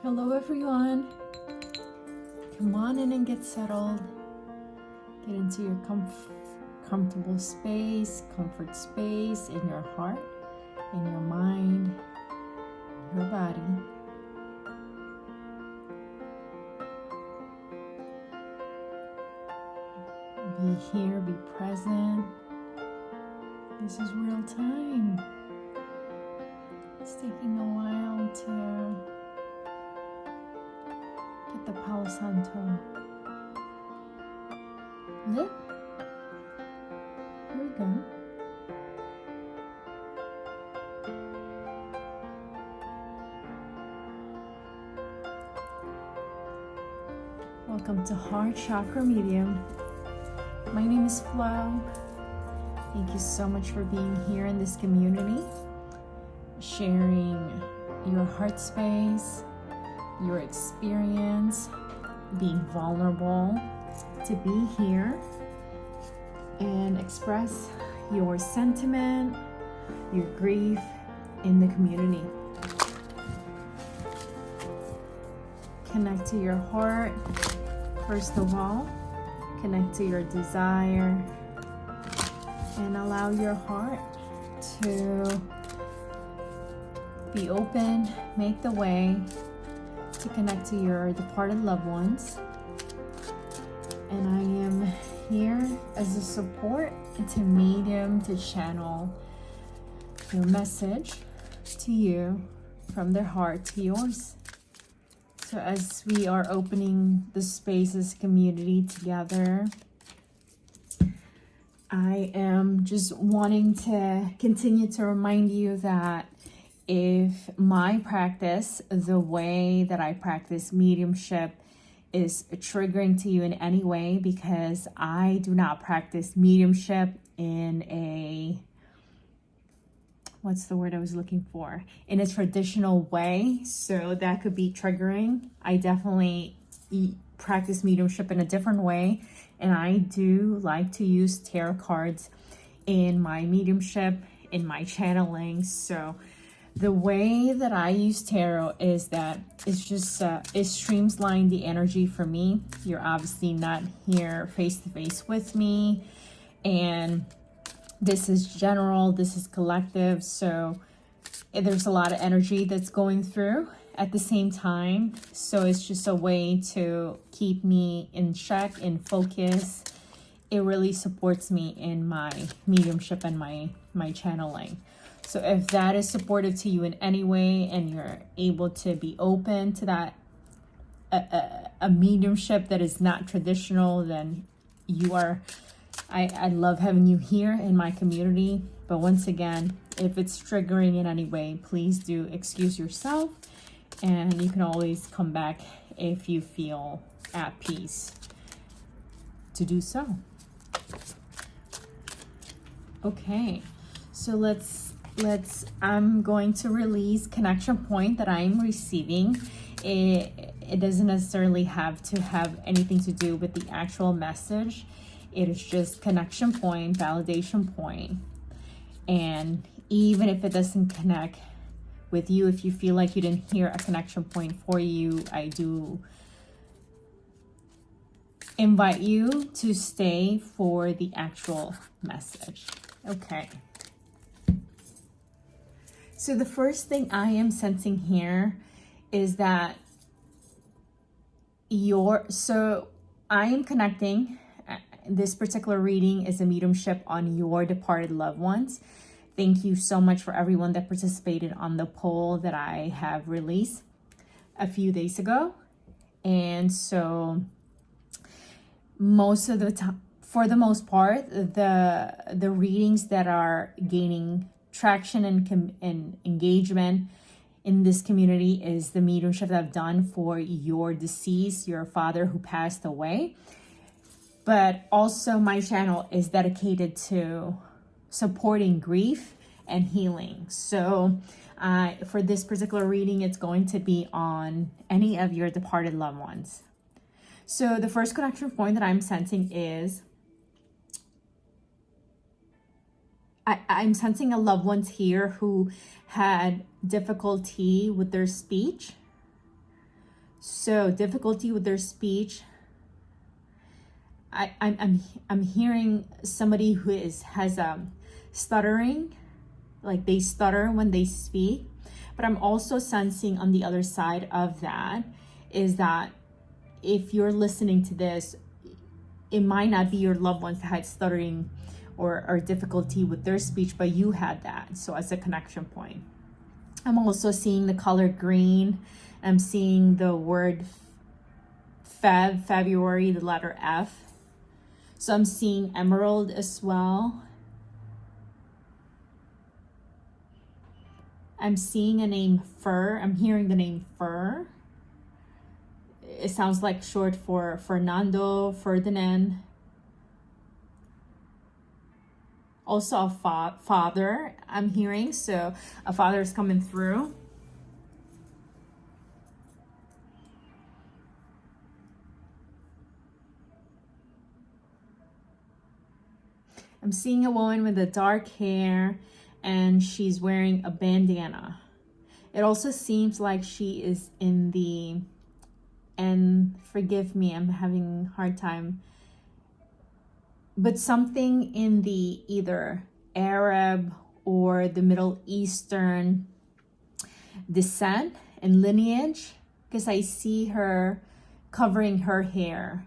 Hello everyone. Come on in and get settled. Get into your comfortable space, comfort space in your heart, in your mind, your body. Be here, be present. This is real time. It's taking a while to get the Palo Santo lit. Here we go. Welcome to Heart Chakra Medium. My name is Flo. Thank you so much for being here in this community, sharing your heart space, your experience, being vulnerable to be here and express your sentiment, your grief in the community. Connect to your heart, first of all. Connect to your desire and allow your heart to be open, make the way to connect to your departed loved ones. And I am here as a support to medium, to channel your message to you from their heart to yours. So as we are opening the spaces community together, I am just wanting to continue to remind you that if my practice, the way that I practice mediumship, is triggering to you in any way, because I do not practice mediumship in a, what's the word I was looking for? In a traditional way. So that could be triggering. I definitely practice mediumship in a different way. And I do like to use tarot cards in my mediumship, in my channeling. So the way that I use tarot is that it's just, it streamlines the energy for me. You're obviously not here face to face with me. And this is general, this is collective. So there's a lot of energy that's going through at the same time. So it's just a way to keep me in check, in focus. It really supports me in my mediumship and my channeling. So if that is supportive to you in any way and you're able to be open to that, a mediumship that is not traditional, then you are, I love having you here in my community. But once again, if it's triggering in any way, please do excuse yourself. And you can always come back if you feel at peace to do so. Okay, so I'm going to release connection point that I'm receiving. It doesn't necessarily have to have anything to do with the actual message. It is just connection point, validation point. And even if it doesn't connect with you, if you feel like you didn't hear a connection point for you, I do invite you to stay for the actual message. Okay. So the first thing I am sensing here is that I am connecting. This particular reading is a mediumship on your departed loved ones. Thank you so much for everyone that participated on the poll that I have released a few days ago. And so most of the time, for the most part, the readings that are gaining traction and engagement in this community is the mediumship that I've done for your deceased, your father who passed away. But also my channel is dedicated to supporting grief and healing. So for this particular reading, it's going to be on any of your departed loved ones. So the first connection point that I'm sensing is I'm sensing a loved one's here who had difficulty with their speech. So difficulty with their speech. I'm hearing somebody who has stuttering, like they stutter when they speak. But I'm also sensing on the other side of that is that if you're listening to this, it might not be your loved ones that had stuttering or difficulty with their speech, but you had that. So as a connection point. I'm also seeing the color green. I'm seeing the word February, the letter F. So I'm seeing emerald as well. I'm seeing a name Fur. I'm hearing the name Fur. It sounds like short for Fernando, Ferdinand. Also a father I'm hearing. So a father is coming through. I'm seeing a woman with the dark hair and she's wearing a bandana. It also seems like she is in the, and forgive me, I'm having a hard time, but something in the either Arab or the Middle Eastern descent and lineage, because I see her covering her hair,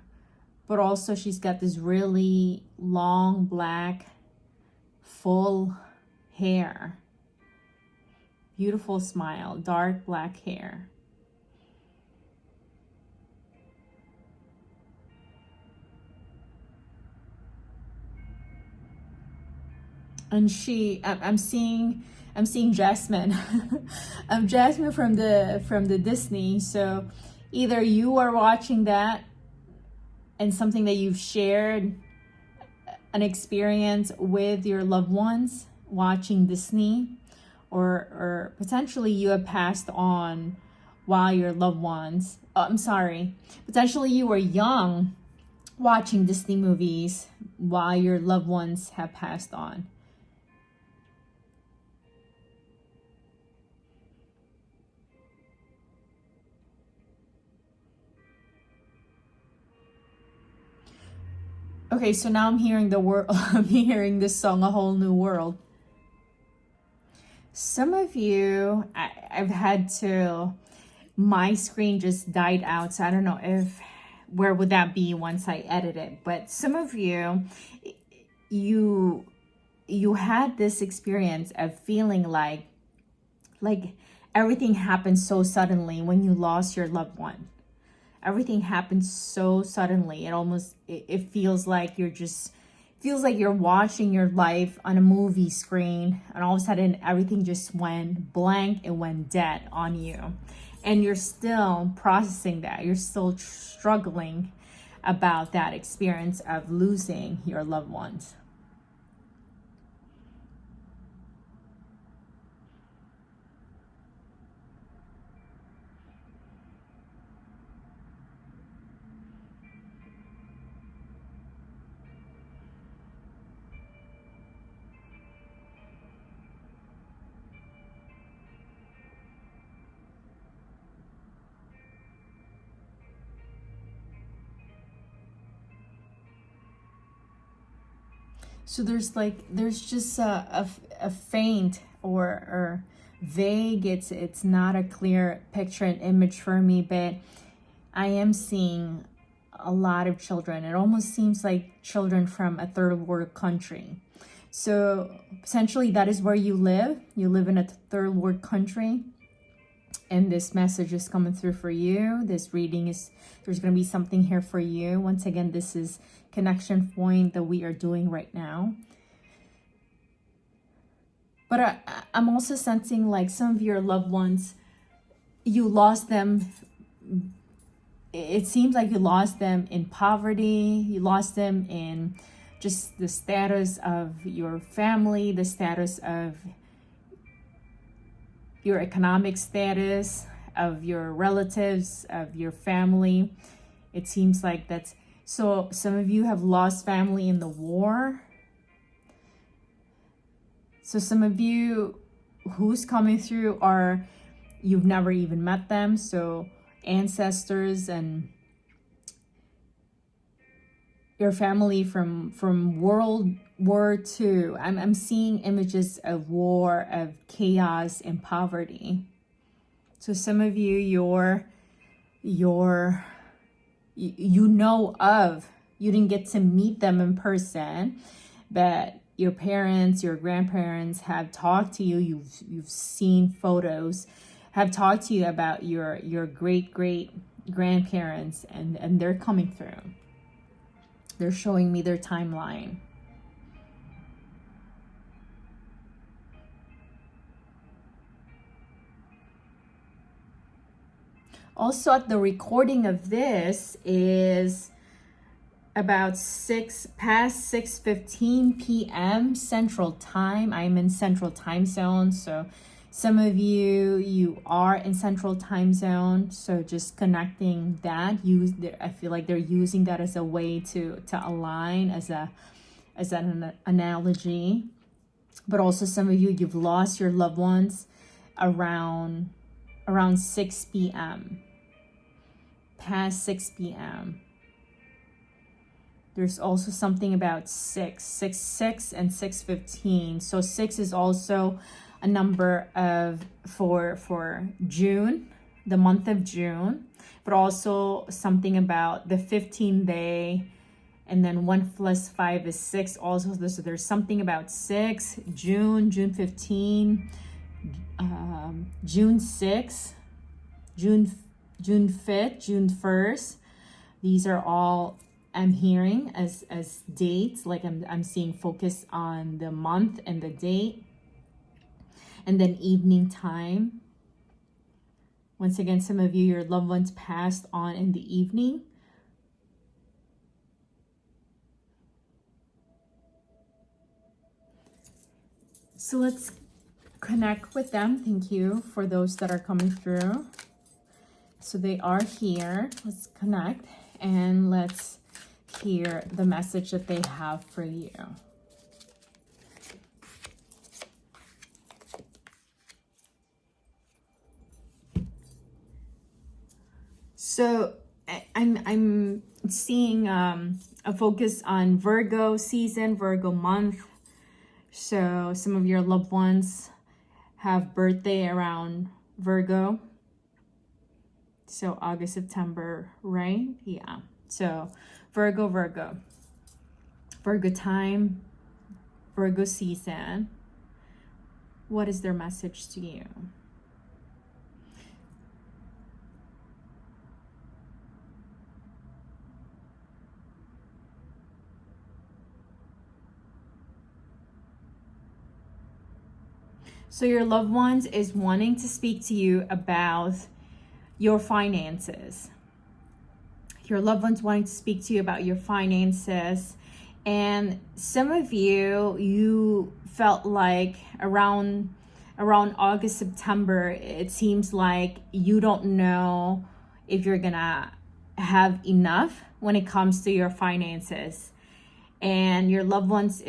but also she's got this really long black full hair. Beautiful smile, dark black hair. And I'm seeing Jasmine. I'm Jasmine from the Disney. So either you are watching that and something that you've shared an experience with your loved ones watching Disney, or potentially you have passed on while your loved ones, potentially you were young watching Disney movies while your loved ones have passed on. Okay, so now I'm hearing I'm hearing this song, A Whole New World. Some of you, I've had to, my screen just died out, so I don't know where would that be once I edit it. But some of you, you had this experience of feeling like everything happened so suddenly when you lost your loved one. Everything happened so suddenly. It feels like you're watching your life on a movie screen, and all of a sudden everything just went blank and went dead on you. And you're still processing that. You're still struggling about that experience of losing your loved ones. So there's just a faint or vague, it's not a clear picture and image for me, but I am seeing a lot of children. It almost seems like children from a third world country. So essentially that is where you live. You live in a third world country, and this message is coming through for you. This reading there's going to be something here for you. Once again, this is connection point that we are doing right now. But I'm also sensing like some of your loved ones, you lost them. It seems like you lost them in poverty. You lost them in just the status of your family, the status of your economic status, of your relatives, of your family. It seems like that's, so some of you have lost family in the war. So some of you who's coming through you've never even met them. So ancestors and your family from World War II. I'm seeing images of war, of chaos and poverty. So some of you, you didn't get to meet them in person, but your parents, your grandparents have talked to you. You've seen photos, have talked to you about your great grandparents, and they're coming through. They're showing me their timeline. Also, at the recording of this is about past 6:15 p.m. Central Time. I'm in Central Time Zone, so some of you are in Central Time Zone. So just connecting that, I feel like they're using that as a way to align, as an analogy. But also some of you, you've lost your loved ones around 6 p.m. past 6 p.m. There's also something about 6 and 6:15. So 6 is also a number for June, the month of June, but also something about the 15th day, and then 1 plus 5 is 6 also. So there's something about 6, June 15, June 6, June 5th, June 1st. These are all I'm hearing as dates, like I'm seeing focus on the month and the date. And then evening time. Once again, some of you, your loved ones passed on in the evening. So let's connect with them. Thank you for those that are coming through. So they are here. Let's connect and let's hear the message that they have for you. So I'm seeing a focus on Virgo season, Virgo month. So some of your loved ones have birthday around Virgo. So August, September, right? Yeah. So Virgo time, Virgo season. What is their message to you? So your loved ones is wanting to speak to you about your finances. Your loved ones wanting to speak to you about your finances. And some of you felt like around August, September, it seems like you don't know if you're gonna have enough when it comes to your finances. And your loved ones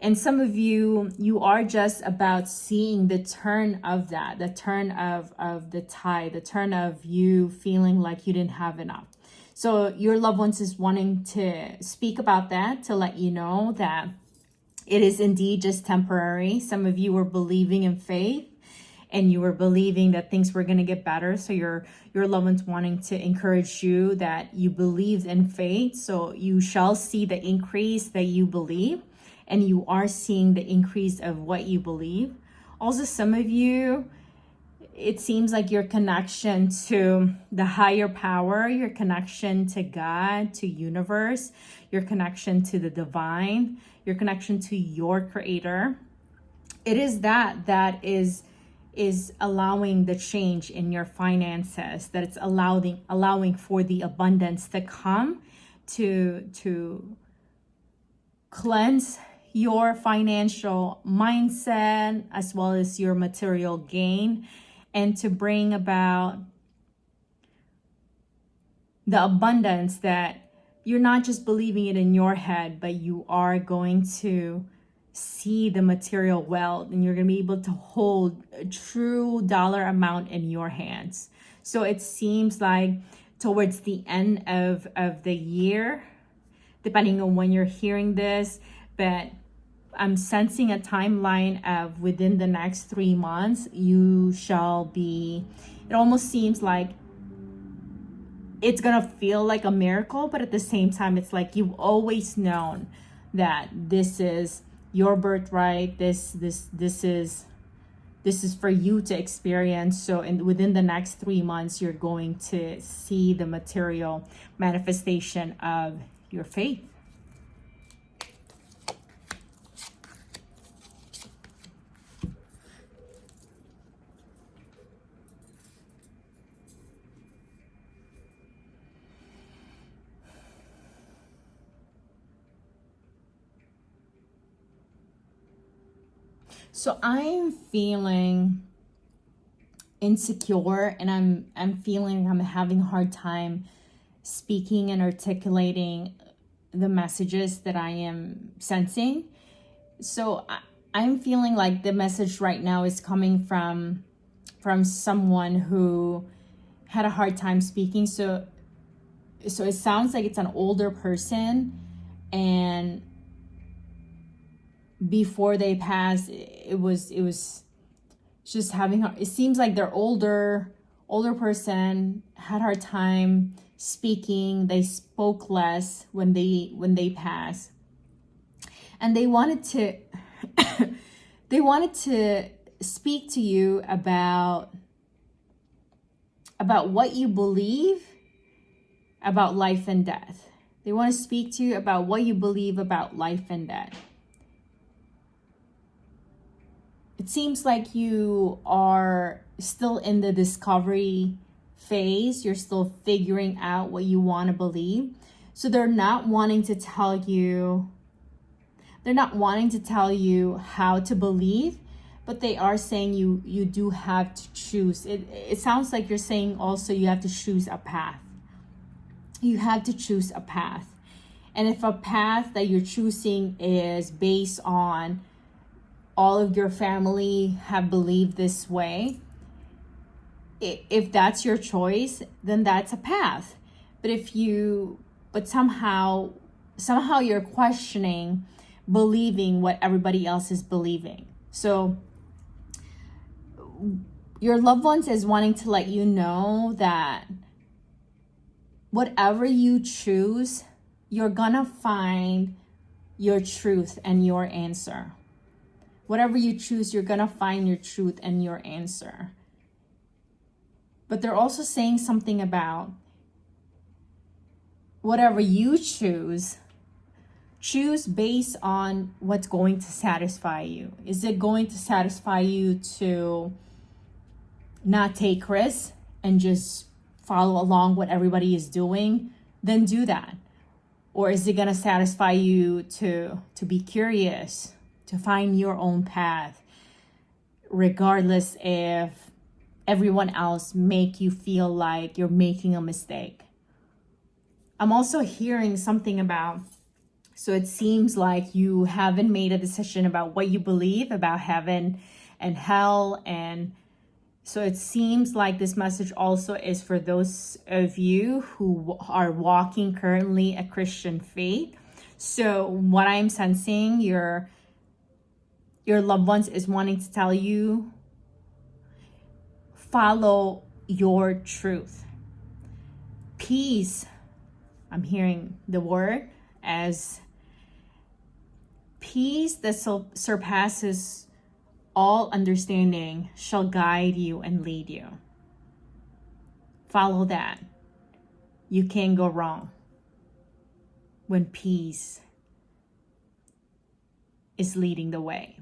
and some of you are just about seeing the turn of that, the turn of the tide, the turn of you feeling like you didn't have enough. So your loved ones is wanting to speak about that, to let you know that it is indeed just temporary. Some of you were believing in faith and you were believing that things were going to get better. So your loved ones wanting to encourage you that you believed in faith. So you shall see the increase that you believe, and you are seeing the increase of what you believe. Also, some of you, it seems like your connection to the higher power, your connection to God, to universe, your connection to the divine, your connection to your creator. It is that is allowing the change in your finances, that it's allowing for the abundance to come, to cleanse your financial mindset as well as your material gain, and to bring about the abundance that you're not just believing it in your head, but you are going to see the material wealth, and you're going to be able to hold a true dollar amount in your hands. So it seems like towards the end of the year, depending on when you're hearing this, but I'm sensing a timeline of within the next 3 months, you shall be, it almost seems like it's gonna feel like a miracle, but at the same time, it's like you've always known that this is your birthright. This is for you to experience. So within the next 3 months, you're going to see the material manifestation of your faith. So I'm feeling insecure, and I'm feeling I'm having a hard time speaking and articulating the messages that I am sensing. So I'm feeling like the message right now is coming from someone who had a hard time speaking. So it sounds like it's an older person, and before they pass, it was just having, it seems like their older person had a hard time speaking. They spoke less when they pass, and they wanted to they wanted to speak to you about what you believe about life and death. They want to speak to you about what you believe about life and death. It seems like you are still in the discovery phase. You're still figuring out what you want to believe. So they're not wanting to tell you how to believe, but they are saying you do have to choose. It sounds like you're saying also you have to choose a path. You have to choose a path. And if a path that you're choosing is based on all of your family have believed this way, if that's your choice, then that's a path. But somehow you're questioning believing what everybody else is believing. So your loved ones is wanting to let you know that whatever you choose, you're gonna find your truth and your answer. Whatever you choose, you're gonna find your truth and your answer. But they're also saying something about whatever you choose based on what's going to satisfy you. Is it going to satisfy you to not take risks and just follow along what everybody is doing? Then do that. Or is it gonna satisfy you to be curious, to find your own path, regardless if everyone else make you feel like you're making a mistake? I'm also hearing something about, so it seems like you haven't made a decision about what you believe about heaven and hell. And so it seems like this message also is for those of you who are walking currently a Christian faith. So what I'm sensing, your loved ones is wanting to tell you, follow your truth. Peace, I'm hearing the word as peace that surpasses all understanding shall guide you and lead you. Follow that. You can't go wrong when peace is leading the way.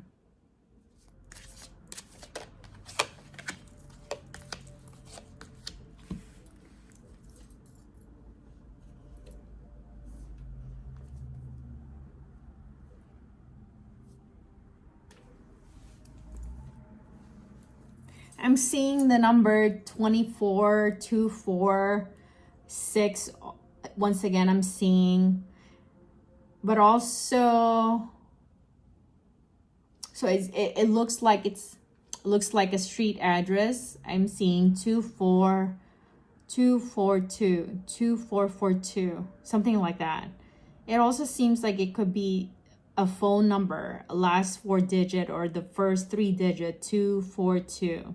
I'm seeing the number 24246. Once again, I'm seeing, but also, so it looks like a street address. I'm seeing 24 242, 2442, something like that. It also seems like it could be a phone number, last 4 digit or the first 3 digit, 242.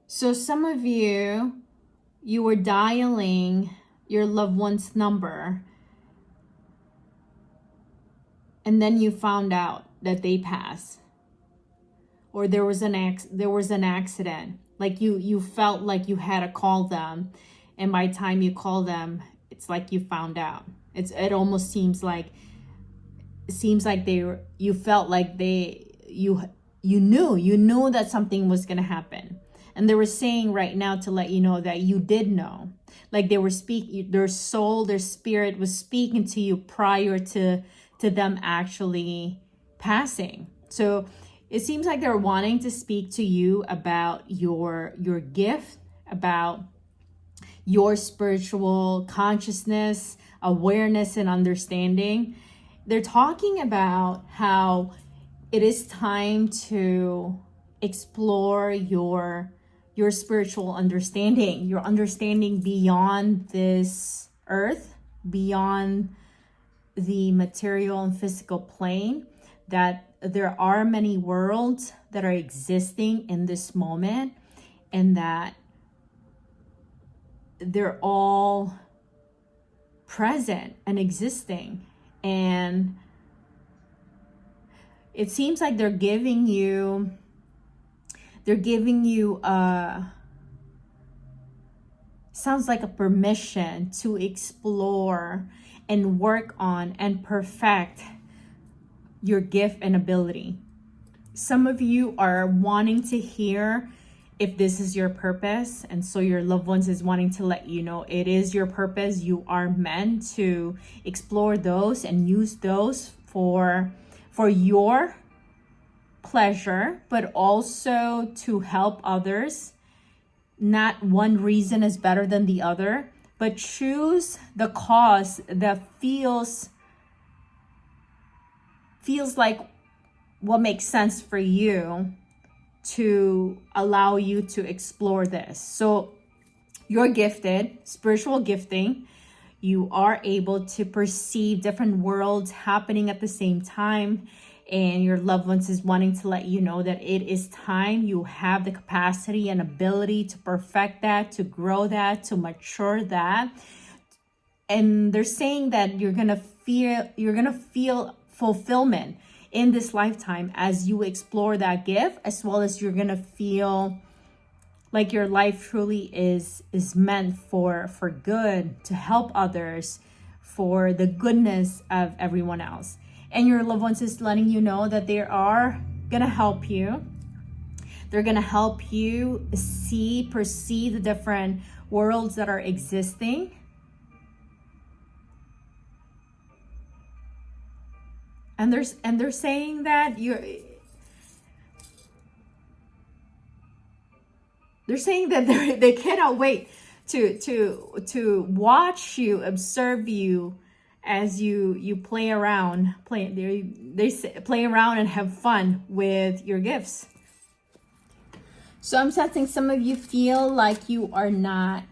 So some of you were dialing your loved one's number and then you found out that they passed, or there was an accident. Like you felt like you had to call them, and by the time you call them, it's like you found out. It almost seems like you felt like you knew that something was going to happen. And they were saying right now to let you know that you did know. Like they were their soul, their spirit was speaking to you prior to them actually passing. So it seems like they're wanting to speak to you about your gift, about your spiritual consciousness, awareness, and understanding. They're talking about how it is time to explore your spiritual understanding, your understanding beyond this earth, beyond the material and physical plane, that there are many worlds that are existing in this moment, and that they're all present and existing. And it seems like they're giving you sounds like a permission to explore and work on and perfect your gift and ability. Some of you are wanting to hear if this is your purpose, and so your loved ones is wanting to let you know it is your purpose. You are meant to explore those and use those for your pleasure, but also to help others. Not one reason is better than the other, but choose the cause that feels like what makes sense for you, to allow you to explore this. So you're gifted, spiritual gifting. You are able to perceive different worlds happening at the same time. And your loved ones is wanting to let you know that it is time. You have the capacity and ability to perfect that, to grow that, to mature that. And they're saying that you're gonna feel fulfillment in this lifetime as you explore that gift, as well as you're gonna feel like your life truly is meant for good, to help others, for the goodness of everyone else. And your loved ones is letting you know that they are gonna help you. They're gonna help you perceive the different worlds that are existing. And they're saying that they cannot wait to watch you, observe you as you play around and have fun with your gifts. So I'm sensing some of you feel like you are not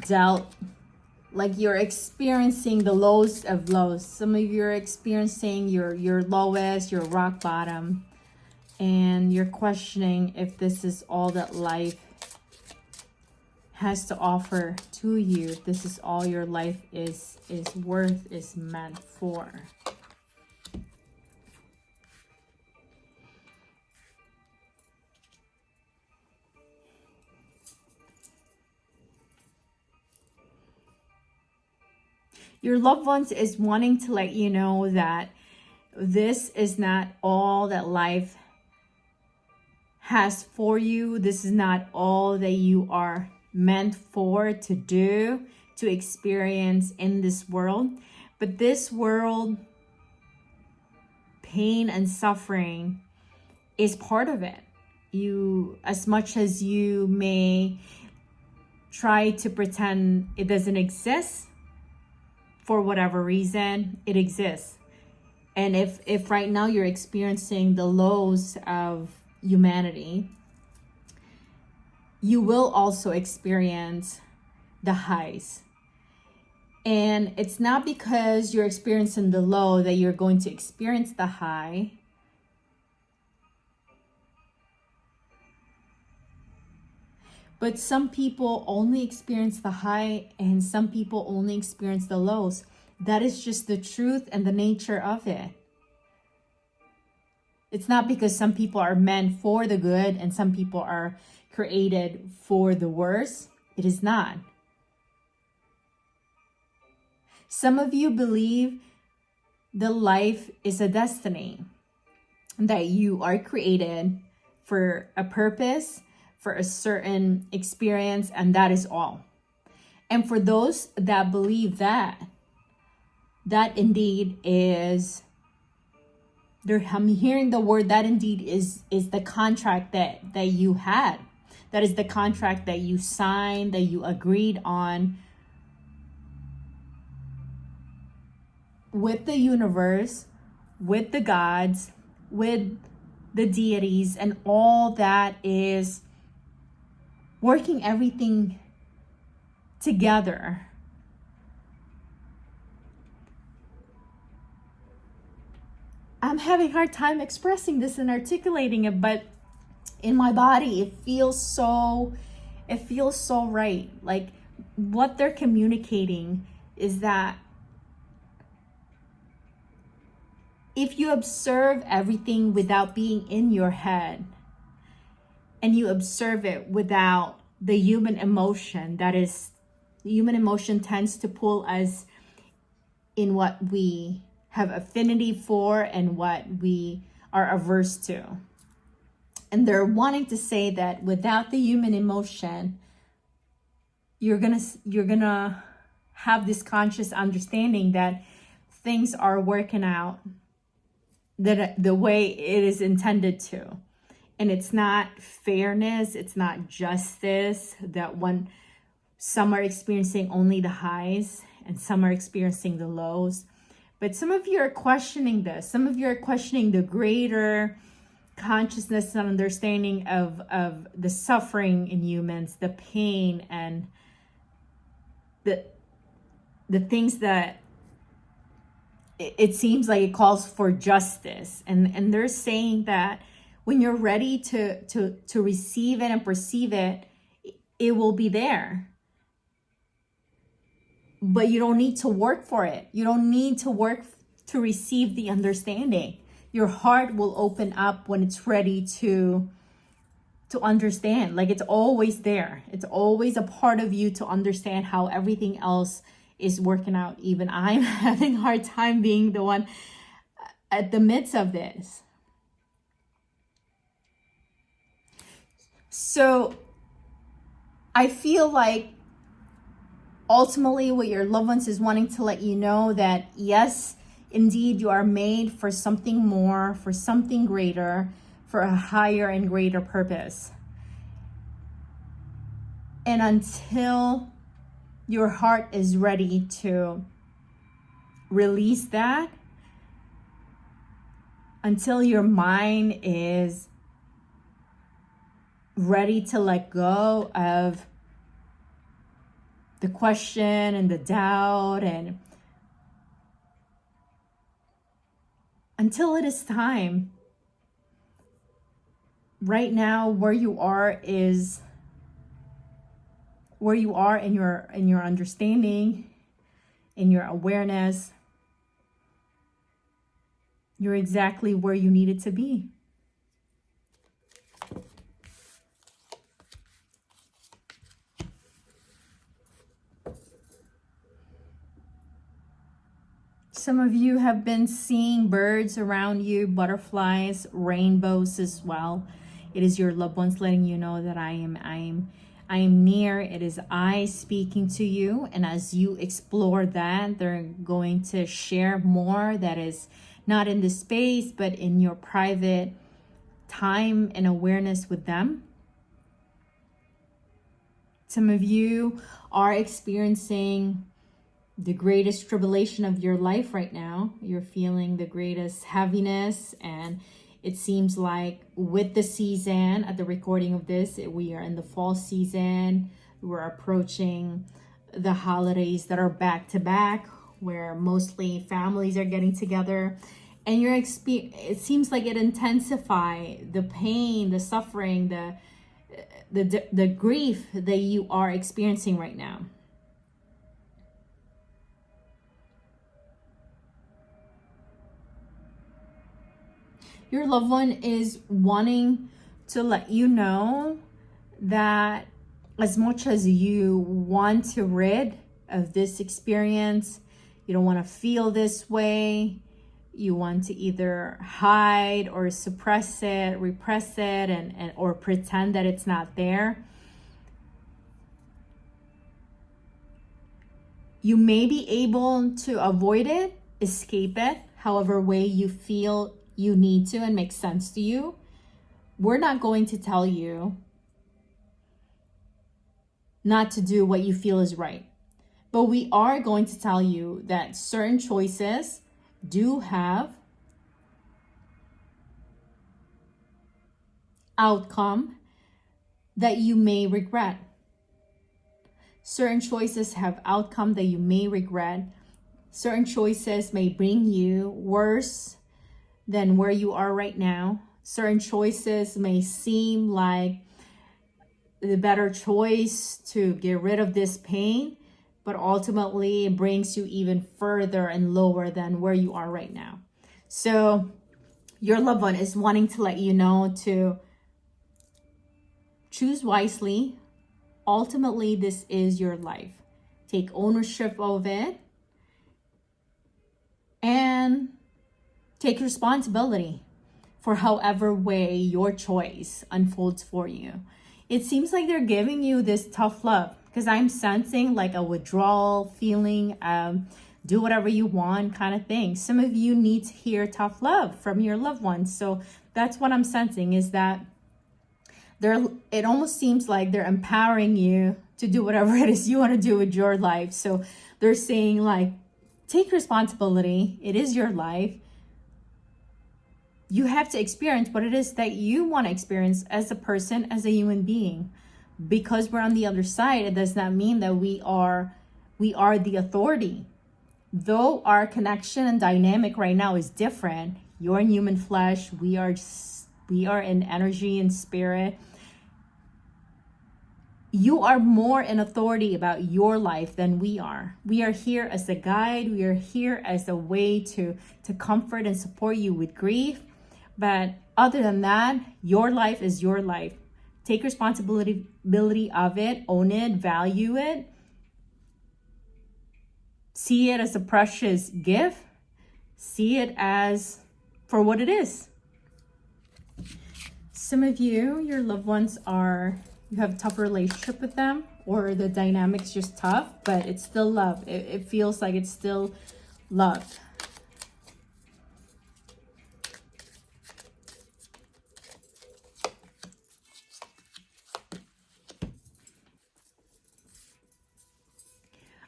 dealt, like you're experiencing the lowest of lows. Some of you are experiencing your lowest, your rock bottom, and you're questioning if this is all that life has to offer to you. This is all your life is worth, is meant for. Your loved ones is wanting to let you know that this is not all that life has for you. This is not all that you are meant for, to do, to experience in this world. But this world, pain and suffering is part of it. You, as much as you may try to pretend it doesn't exist, for whatever reason, it exists. And if right now you're experiencing the lows of humanity, you will also experience the highs. And it's not because you're experiencing the low that you're going to experience the high. But some people only experience the high and some people only experience the lows. That is just the truth and the nature of it. It's not because some people are meant for the good and some people are created for the worse. It is not. Some of you believe that life is a destiny, that you are created for a purpose, for a certain experience, and that is all. And for those that believe that indeed is, I'm hearing the word, that indeed is the contract that you had. That is the contract that you signed, that you agreed on with the universe, with the gods, with the deities, and all that is working everything together. I'm having a hard time expressing this and articulating it, but in my body, it feels so right. Like what they're communicating is that if you observe everything without being in your head, and you observe it without the human emotion, that is, human emotion tends to pull us in what we have affinity for and what we are averse to. And they're wanting to say that without the human emotion, you're gonna have this conscious understanding that things are working out the way it is intended to. And it's not fairness, it's not justice, that some are experiencing only the highs and some are experiencing the lows. But some of you are questioning this. Some of you are questioning the greater consciousness and understanding of the suffering in humans, the pain, and the things that it seems like it calls for justice. And they're saying that when you're ready to receive it and perceive it, it will be there. But you don't need to work for it. You don't need to work to receive the understanding. Your heart will open up when it's ready to understand. Like it's always there. It's always a part of you to understand how everything else is working out. Even I'm having a hard time being the one at the midst of this. So I feel like ultimately what your loved ones is wanting to let you know that yes, indeed you are made for something more, for something greater, for a higher and greater purpose. And until your heart is ready to release that, until your mind is ready to let go of the question and the doubt, and until it is time, right now where you are is where you are in your understanding, in your awareness. You're exactly where you needed to be. Some of you have been seeing birds around you, butterflies, rainbows as well. It is your loved ones letting you know that I am near. It is I speaking to you. And as you explore that, they're going to share more that is not in the space, but in your private time and awareness with them. Some of you are experiencing the greatest tribulation of your life right now. You're feeling the greatest heaviness, and it seems like with the season, at the recording of this, we are in the fall season. We're approaching the holidays that are back to back, where mostly families are getting together, and it seems like it intensifies the pain, the suffering, the grief that you are experiencing right now. Your loved one is wanting to let you know that as much as you want to rid of this experience, you don't want to feel this way, you want to either hide or suppress it, repress it, and or pretend that it's not there. You may be able to avoid it, escape it, however way you feel you need to and makes sense to you. We're not going to tell you not to do what you feel is right, but we are going to tell you that certain choices do have outcome that you may regret. Certain choices have outcome that you may regret. Certain choices may bring you worse than where you are right now. Certain choices may seem like the better choice to get rid of this pain, but ultimately it brings you even further and lower than where you are right now. So your loved one is wanting to let you know to choose wisely. Ultimately, this is your life. Take ownership of it and take responsibility for however way your choice unfolds for you. It seems like they're giving you this tough love, because I'm sensing like a withdrawal feeling, do whatever you want kind of thing. Some of you need to hear tough love from your loved ones. So that's what I'm sensing, is that it almost seems like they're empowering you to do whatever it is you want to do with your life. So they're saying like, take responsibility. It is your life. You have to experience what it is that you want to experience as a person, as a human being. Because we're on the other side, it does not mean that we are the authority. Though our connection and dynamic right now is different, you're in human flesh, we are in energy and spirit. You are more in authority about your life than we are. We are here as a guide. We are here as a way to comfort and support you with grief. But other than that, your life is your life. Take responsibility of it, own it, value it. See it as a precious gift. See it as for what it is. Some of you, your loved ones you have a tough relationship with them, or the dynamic's just tough, but it's still love. It feels like it's still love.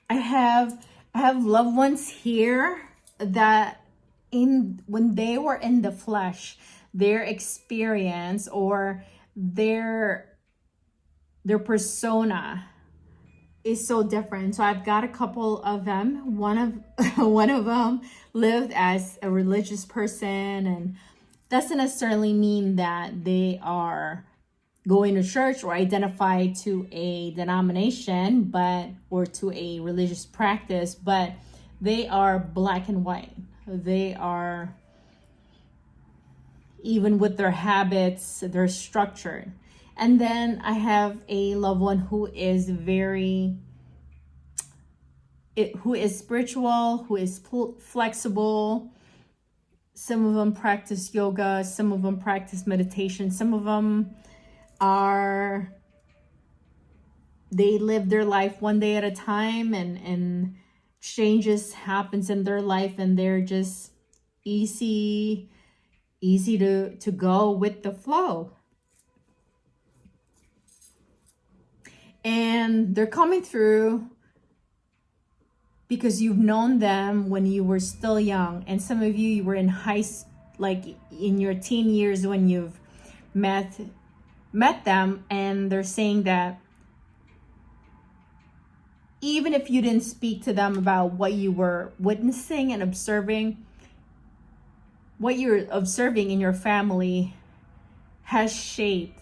I have loved ones here that when they were in the flesh, their experience or their persona is so different. So I've got a couple of them. One of them lived as a religious person, and doesn't necessarily mean that they are going to church or identify to a denomination, or to a religious practice, but they are black and white. They are, even with their habits, they're structured. And then I have a loved one who is spiritual, who is flexible. Some of them practice yoga, some of them practice meditation, some of them they live their life one day at a time, and changes happens in their life, and they're just easy to go with the flow. And they're coming through because you've known them when you were still young, and some of you were in like in your teen years when you've met them, and they're saying that even if you didn't speak to them about what you were witnessing and observing, what you're observing in your family has shaped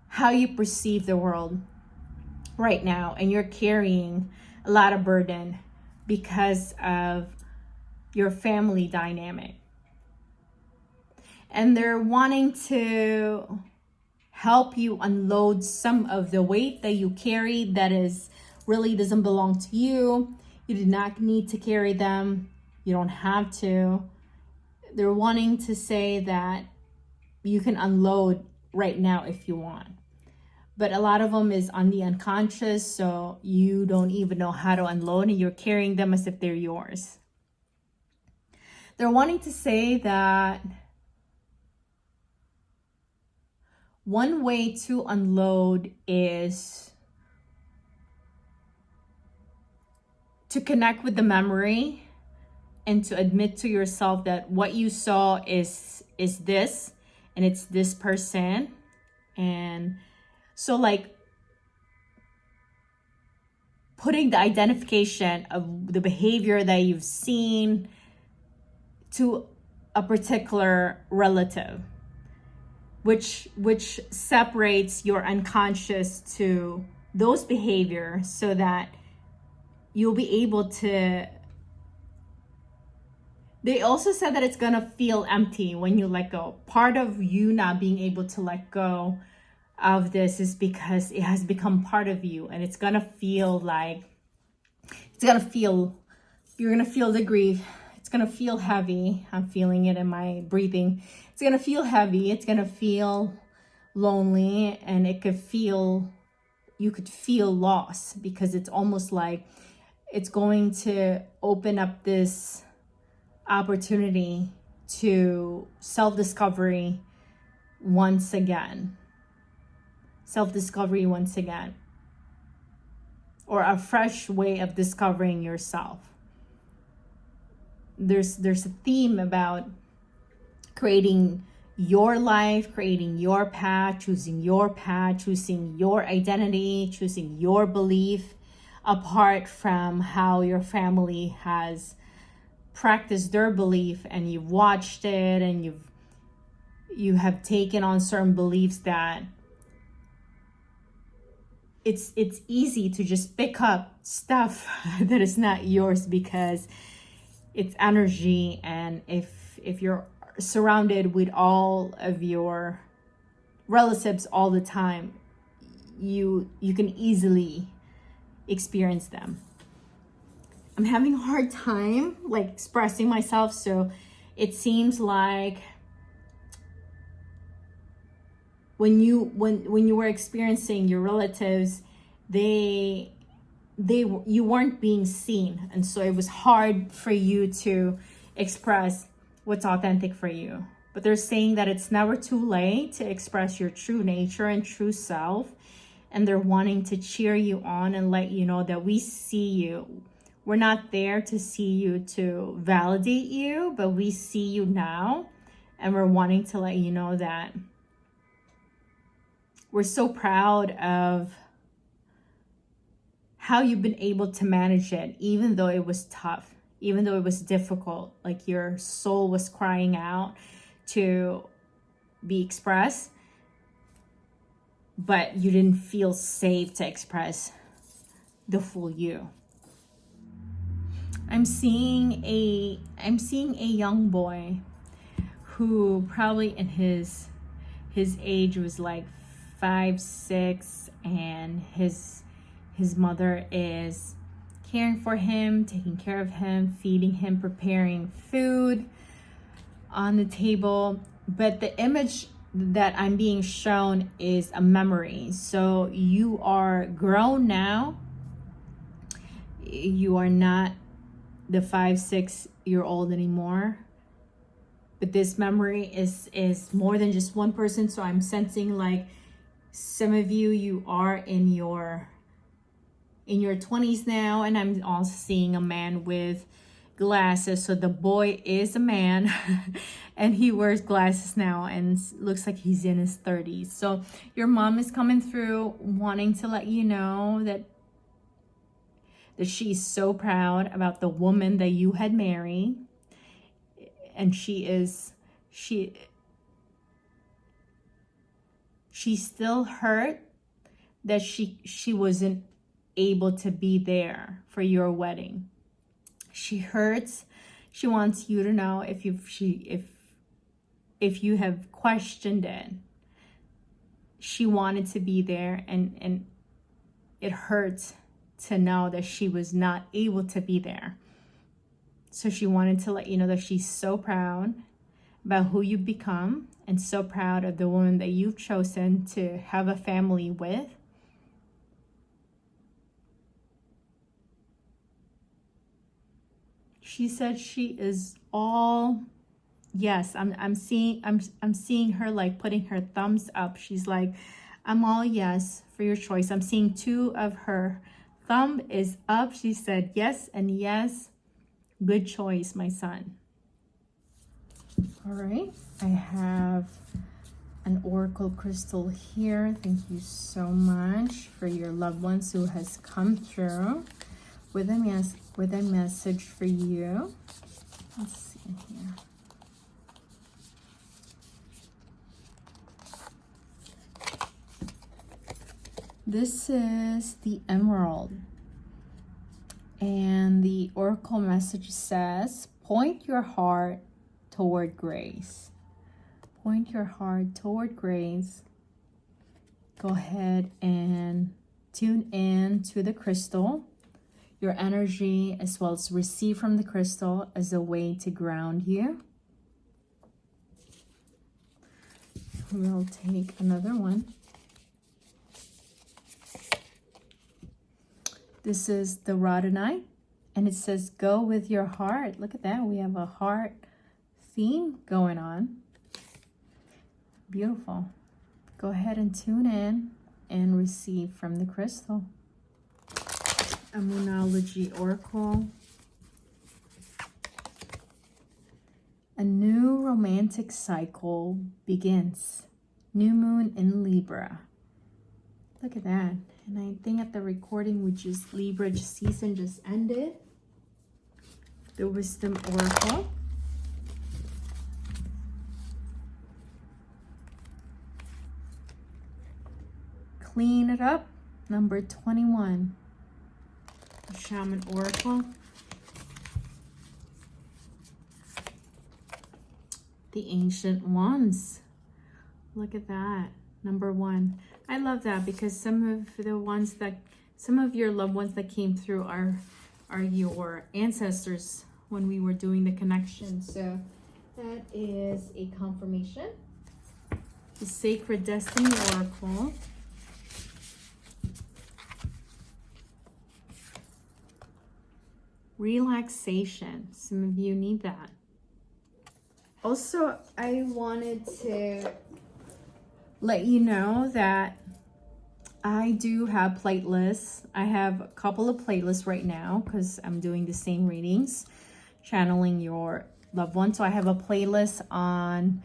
how you perceive the world right now, and you're carrying a lot of burden because of your family dynamic. And they're wanting to help you unload some of the weight that you carry that is really doesn't belong to you. You do not need to carry them. You don't have to. They're wanting to say that you can unload right now if you want. But a lot of them is on the unconscious, so you don't even know how to unload, and you're carrying them as if they're yours. They're wanting to say that one way to unload is to connect with the memory and to admit to yourself that what you saw is this, and it's this person. And so like putting the identification of the behavior that you've seen to a particular relative, which separates your unconscious to those behaviors, so that you'll be able to. They also said that it's gonna feel empty when you let go. Part of you not being able to let go of this is because it has become part of you, and it's gonna feel like, you're gonna feel the grief. It's gonna feel heavy. I'm feeling it in my breathing. It's gonna feel heavy. It's gonna feel lonely, and you could feel loss, because it's almost like it's going to open up this opportunity to self-discovery once again. Or a fresh way of discovering yourself. There's a theme about creating your life, creating your path, choosing your identity, choosing your belief, apart from how your family has practiced their belief, and you've watched it, and you have taken on certain beliefs that it's easy to just pick up stuff that is not yours because it's energy. And if you're surrounded with all of your relatives all the time, you can easily experience them. I'm having a hard time like expressing myself, so it seems like when you were experiencing your relatives, you weren't being seen, and so it was hard for you to express what's authentic for you. But they're saying that it's never too late to express your true nature and true self, and they're wanting to cheer you on and let you know that we see you. We're not there to see you to validate you, but we see you now, and we're wanting to let you know that we're so proud of how you've been able to manage it, even though it was tough, even though it was difficult. Like your soul was crying out to be expressed, but you didn't feel safe to express the full you. I'm seeing a young boy who probably in his age was like 5, 6, and his mother is caring for him, taking care of him, feeding him, preparing food on the table. But the image that I'm being shown is a memory. So you are grown now. You are not the 5, 6-year-old anymore. But this memory is more than just one person. So I'm sensing like some of you are in your in your 20s now, and I'm also seeing a man with glasses. So the boy is a man and he wears glasses now and looks like he's in his 30s. So your mom is coming through wanting to let you know that she's so proud about the woman that you had married, and she's still hurt that she wasn't able to be there for your wedding. She hurts. She wants you to know if you have questioned it. She wanted to be there, and it hurts to know that she was not able to be there. So she wanted to let you know that she's so proud about who you've become and so proud of the woman that you've chosen to have a family with. She said she is all yes. I'm seeing her like putting her thumbs up. She's like, I'm all yes for your choice. I'm seeing 2 of her thumb is up. She said yes and yes. Good choice, my son. All right, I have an oracle crystal here. Thank you so much for your loved ones who has come through with a message for you. Let's see here. This is the Emerald, and the oracle message says, point your heart toward grace. Point your heart toward grace. Go ahead and tune in to the crystal. Your energy as well as receive from the crystal as a way to ground you. We'll take another one. This is the Rhodonite, and it says, go with your heart. Look at that. We have a heart theme going on. Beautiful. Go ahead and tune in and receive from the crystal. A Moonology Oracle. A new romantic cycle begins. New moon in Libra. Look at that. And I think at the recording, which is Libra season just ended. The Wisdom Oracle. Clean it up. Number 21. The Shaman Oracle. The Ancient Ones. Look at that. Number 1. I love that because some of your loved ones that came through are your ancestors when we were doing the connection. So that is a confirmation. The Sacred Destiny Oracle. Relaxation. Some of you need that. Also, I wanted to let you know that I do have playlists. I have a couple of playlists right now because I'm doing the same readings, channeling your loved one. So I have a playlist on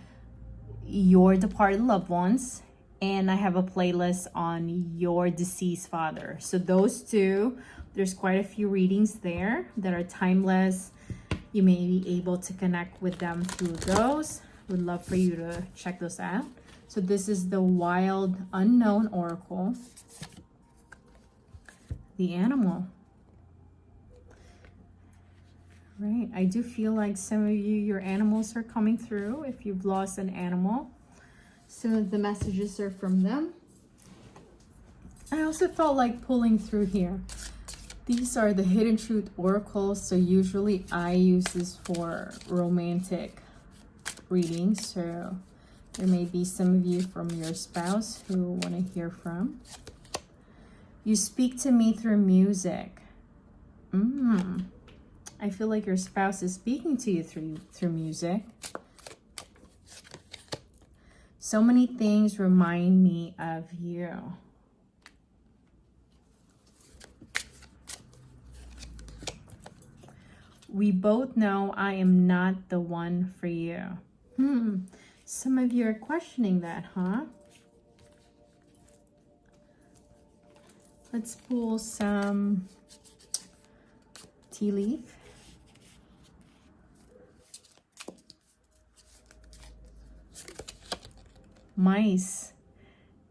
your departed loved ones, and I have a playlist on your deceased father. So those two, there's quite a few readings there that are timeless. You may be able to connect with them through those. Would love for you to check those out. So this is the Wild Unknown Oracle. The Animal. Right, I do feel like some of you, your animals are coming through if you've lost an animal. Some of the messages are from them. I also felt like pulling through here. These are the Hidden Truth Oracles. So usually I use this for romantic readings. So there may be some of you from your spouse who want to hear from. You speak to me through music. I feel like your spouse is speaking to you through music. So many things remind me of you. We both know I am not the one for you. Some of you are questioning that, huh? Let's pull some tea leaf. Mice,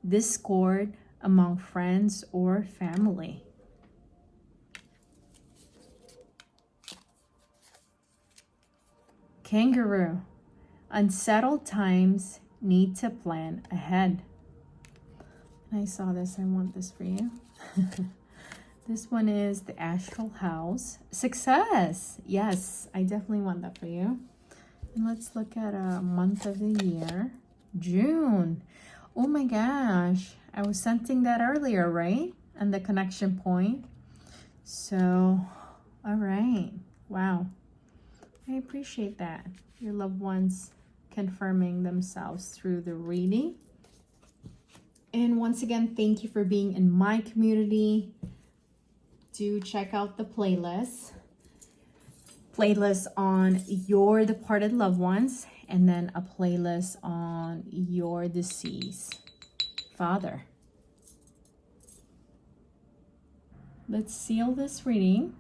discord among friends or family. Kangaroo, unsettled times, need to plan ahead. I saw this, I want this for you. This one is the astral house. Success! Yes, I definitely want that for you. And let's look at a month of the year. June. Oh my gosh, I was sensing that earlier, right? And the connection point. So, all right. Wow. I appreciate that. Your loved ones confirming themselves through the reading. And once again, thank you for being in my community. Do check out the playlist on your departed loved ones, and then a playlist on your deceased father. Let's seal this reading.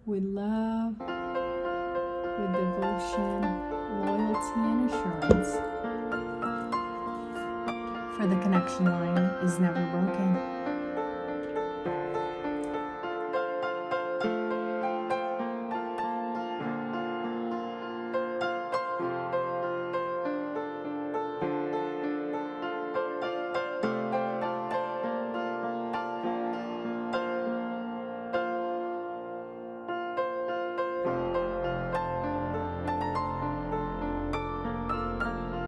With love, with devotion, loyalty, and assurance. For the connection line is never broken.